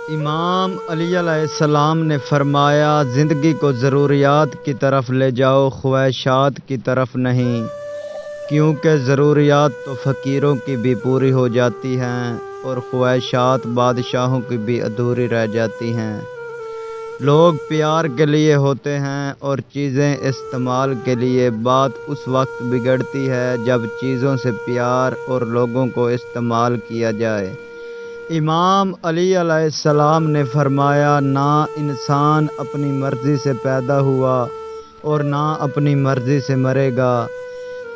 امام علی علیہ السلام نے فرمایا، زندگی کو ضروریات کی طرف لے جاؤ، خواہشات کی طرف نہیں، کیونکہ ضروریات تو فقیروں کی بھی پوری ہو جاتی ہیں اور خواہشات بادشاہوں کی بھی ادھوری رہ جاتی ہیں۔ لوگ پیار کے لیے ہوتے ہیں اور چیزیں استعمال کے لیے۔ بات اس وقت بگڑتی ہے جب چیزوں سے پیار اور لوگوں کو استعمال کیا جائے۔ امام علی علیہ السلام نے فرمایا، نہ انسان اپنی مرضی سے پیدا ہوا اور نہ اپنی مرضی سے مرے گا،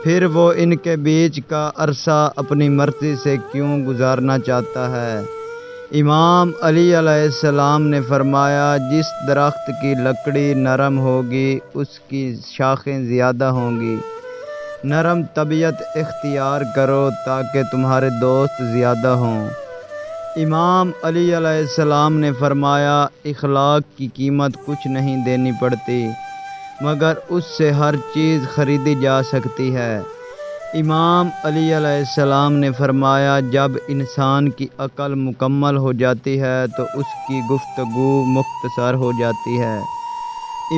پھر وہ ان کے بیچ کا عرصہ اپنی مرضی سے کیوں گزارنا چاہتا ہے؟ امام علی علیہ السلام نے فرمایا، جس درخت کی لکڑی نرم ہوگی اس کی شاخیں زیادہ ہوں گی۔ نرم طبیعت اختیار کرو تاکہ تمہارے دوست زیادہ ہوں۔ امام علی علیہ السلام نے فرمایا، اخلاق کی قیمت کچھ نہیں دینی پڑتی مگر اس سے ہر چیز خریدی جا سکتی ہے۔ امام علی علیہ السلام نے فرمایا، جب انسان کی عقل مکمل ہو جاتی ہے تو اس کی گفتگو مختصر ہو جاتی ہے۔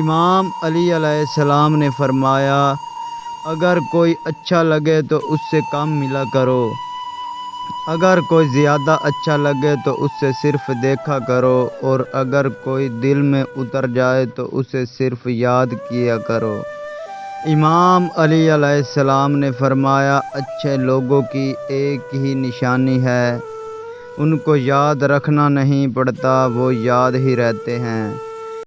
امام علی علیہ السلام نے فرمایا، اگر کوئی اچھا لگے تو اس سے کم ملا کرو، اگر کوئی زیادہ اچھا لگے تو اس سے صرف دیکھا کرو، اور اگر کوئی دل میں اتر جائے تو اسے صرف یاد کیا کرو۔ امام علی علیہ السلام نے فرمایا، اچھے لوگوں کی ایک ہی نشانی ہے، ان کو یاد رکھنا نہیں پڑتا، وہ یاد ہی رہتے ہیں۔